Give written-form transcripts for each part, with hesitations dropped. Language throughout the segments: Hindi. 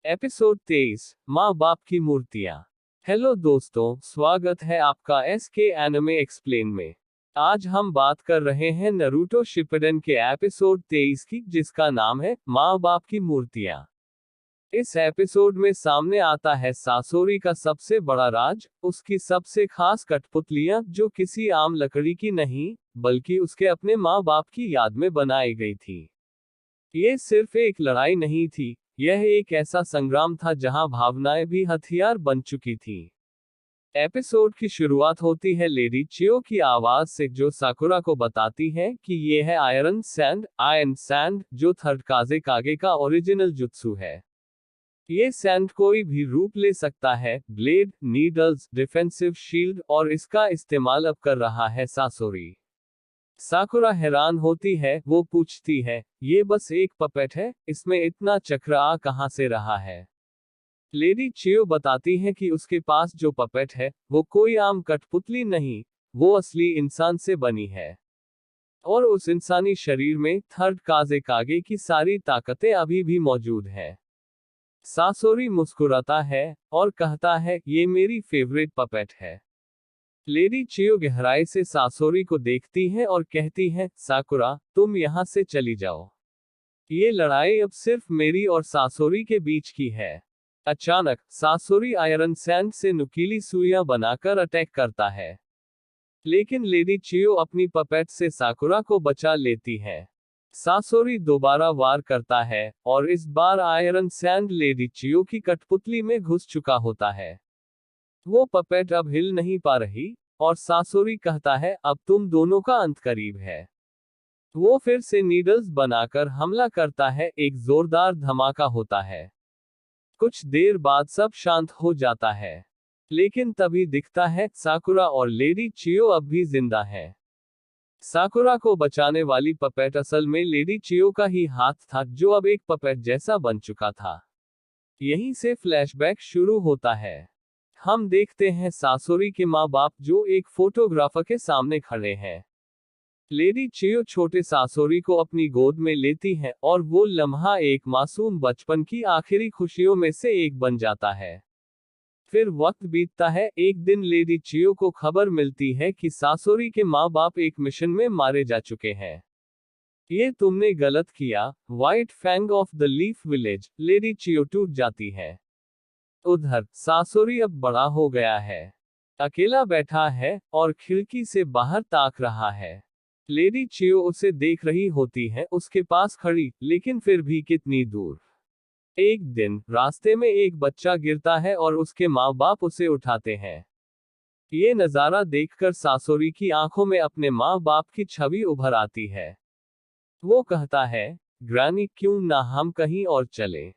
एपिसोड 23 माँ बाप की मूर्तियाँ। हेलो दोस्तों, स्वागत है आपका SK एनिमे एक्सप्लेन में। आज हम बात कर रहे हैं नारुतो शिपुडेन के एपिसोड 23 की, जिसका नाम है माँ बाप की मूर्तियाँ। इस एपिसोड में सामने आता है सासोरी का सबसे बड़ा राज, उसकी सबसे खास कठपुतलियाँ जो किसी आम लकड़ी की नहीं, बल्कि उसके अपने माँ बाप की याद में बनाई गई थी। ये सिर्फ एक लड़ाई नहीं थी, यह एक ऐसा संग्राम था जहां भावनाएं भी हथियार बन चुकी थी। एपिसोड की शुरुआत होती है लेडी चियो की आवाज से, जो साकुरा को बताती है कि ये है आयरन सैंड, जो थर्ड काजे कागे का ओरिजिनल जुत्सु है। ये सैंड कोई भी रूप ले सकता है, ब्लेड, नीडल्स, डिफेंसिव शील्ड, और इसका इस्तेमाल अब कर रहा है सासोरी। साकुरा हैरान होती है, वो पूछती है, ये बस एक पपेट है, इसमें इतना चक्र आ कहां से रहा है। लेडी चियो बताती है कि उसके पास जो पपेट है, वो कोई आम कठपुतली नहीं, वो असली इंसान से बनी है। और उस इंसानी शरीर में थर्ड काजे कागे की सारी ताकतें अभी भी मौजूद है। सासोरी मुस्कुराता है और कहता है, ये मेरी फेवरेट पपेट है। लेडी चियो गहराई से सासोरी को देखती है और कहती है, साकुरा, तुम यहाँ से चली जाओ। ये लड़ाई अब सिर्फ मेरी और सासोरी के बीच की है। अचानक सासोरी आयरन सैंड से नुकीली सुइयां बनाकर अटैक करता है, लेकिन लेडी चियो अपनी पपेट से साकुरा को बचा लेती है। सासोरी दोबारा वार करता है, और इस बार आयरन सैंड लेडी चियो की कठपुतली में घुस चुका होता है। वो पपेट अब हिल नहीं पा रही, और सासोरी कहता है, अब तुम दोनों का अंत करीब है। वो फिर से नीडल्स बनाकर हमला करता है, एक जोरदार धमाका होता है। कुछ देर बाद सब शांत हो जाता है, लेकिन तभी दिखता है साकुरा और लेडी चियो अब भी जिंदा है। साकुरा को बचाने वाली पपेट असल में लेडी चियो का ही हाथ था, जो अब एक पपेट जैसा बन चुका था। यहीं से फ्लैशबैक शुरू होता है। हम देखते हैं सासोरी के माँ बाप जो एक फोटोग्राफर के सामने खड़े हैं। लेडी चियो छोटे सासोरी को अपनी गोद में लेती है, और वो लम्हा एक मासूम बचपन की आखिरी खुशियों में से एक बन जाता है। फिर वक्त बीतता है, एक दिन लेडी चियो को खबर मिलती है कि सासोरी के माँ बाप एक मिशन में मारे जा चुके हैं। ये तुमने गलत किया, White Fang of the leaf village. Lady Chiyo टूट जाती है। उधर सासोरी अब बड़ा हो गया है, अकेला बैठा है और खिड़की से बाहर ताक रहा है। लेडी चियो उसे देख रही होती है, उसके पास खड़ी, लेकिन फिर भी कितनी दूर। एक दिन रास्ते में एक बच्चा गिरता है और उसके माँ बाप उसे उठाते हैं। ये नज़ारा देखकर सासोरी की आंखों में अपने माँ बाप की छवि उभर आती है। वो कहता है, ग्रानी, क्यों ना हम कहीं और चलें।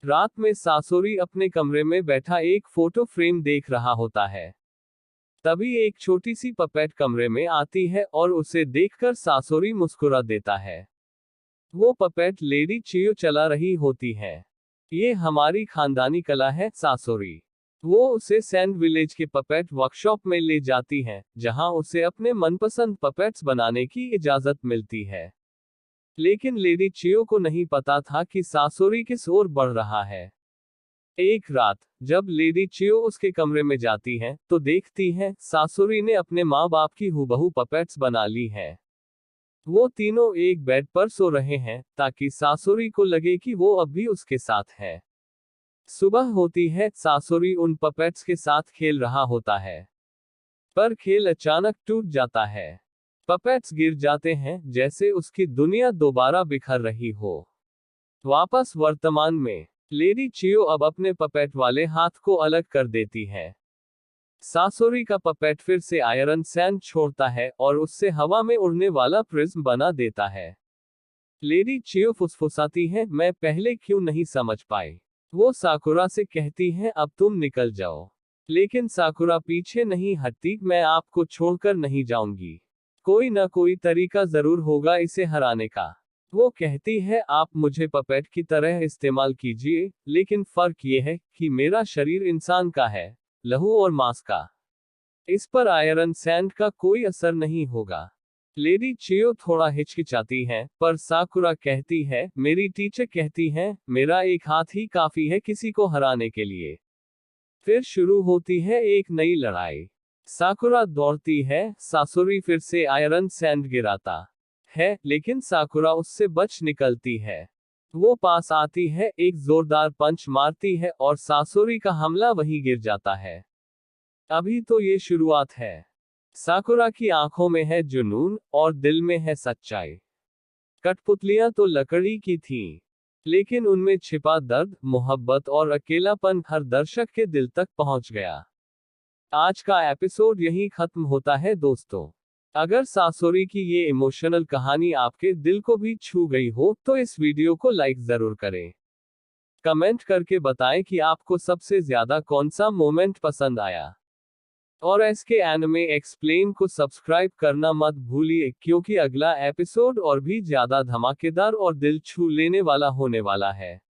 रात में सासोरी अपने कमरे में बैठा एक फोटो फ्रेम देख रहा होता है। तभी एक छोटी सी पपेट कमरे में आती है और उसे देखकर सासोरी मुस्कुरा देता है। वो पपेट लेडी चियो चला रही होती है। ये हमारी खानदानी कला है, सासोरी। वो उसे सैंड विलेज के पपेट वर्कशॉप में ले जाती है, जहां उसे अपने मनपसंद पपेट्स बनाने की इजाजत मिलती है। लेकिन लेडी चियो को नहीं पता था कि सासोरी किस ओर बढ़ रहा है। एक रात जब लेडी चियो उसके कमरे में जाती है, तो देखती है सासोरी ने अपने माँ बाप की हूबहू पपेट्स बना ली है। वो तीनों एक बेड पर सो रहे हैं, ताकि सासोरी को लगे कि वो अब भी उसके साथ है। सुबह होती है, सासोरी उन पपेट्स के साथ खेल रहा होता है, पर खेल अचानक टूट जाता है। पपेट्स गिर जाते हैं, जैसे उसकी दुनिया दोबारा बिखर रही हो। वापस वर्तमान में लेडी चियो अब अपने पपेट वाले हाथ को अलग कर देती है। सासोरी का पपेट फिर से आयरन सैंड छोड़ता है और उससे हवा में उड़ने वाला प्रिज्म बना देता है। लेडी चियो फुसफुसाती है, मैं पहले क्यों नहीं समझ पाई। वो साकुरा से कहती है, अब तुम निकल जाओ। लेकिन साकुरा पीछे नहीं हटती, मैं आपको छोड़कर नहीं जाऊंगी। कोई ना कोई तरीका जरूर होगा इसे हराने का। वो कहती है, आप मुझे पपेट की तरह इस्तेमाल कीजिए, लेकिन फर्क ये है कि मेरा शरीर इंसान का है, लहू और मांस का। इस पर आयरन सैंड का कोई असर नहीं होगा। लेडी चियो थोड़ा हिचकिचाती हैं, पर साकुरा कहती है, मेरी टीचर कहती हैं, मेरा एक हाथ ही काफी है किसी को हराने के लिए। फिर शुरू होती है एक नई लड़ाई। साकुरा दौड़ती है, सासुरी फिर से आयरन सैंड गिराता है, लेकिन साकुरा उससे बच निकलती है। वो पास आती है, एक जोरदार पंच मारती है और सासुरी का हमला वहीं गिर जाता है। अभी तो ये शुरुआत है। साकुरा की आंखों में है जुनून और दिल में है सच्चाई। कठपुतलियां तो लकड़ी की थीं, लेकिन उनमें छिपा दर्द, मोहब्बत और अकेलापन हर दर्शक के दिल तक पहुंच गया। आज का एपिसोड यहीं खत्म होता है दोस्तों। अगर सासुरी की ये इमोशनल कहानी आपके दिल को भी छू गई हो तो इस वीडियो को लाइक जरूर करें। कमेंट करके बताएं कि आपको सबसे ज्यादा कौन सा मोमेंट पसंद आया। और एसके एनिमे एक्सप्लेन को सब्सक्राइब करना मत भूलिए, क्योंकि अगला एपिसोड और भी ज्यादा धमाकेदार और दिल छू लेने वाला होने वाला है।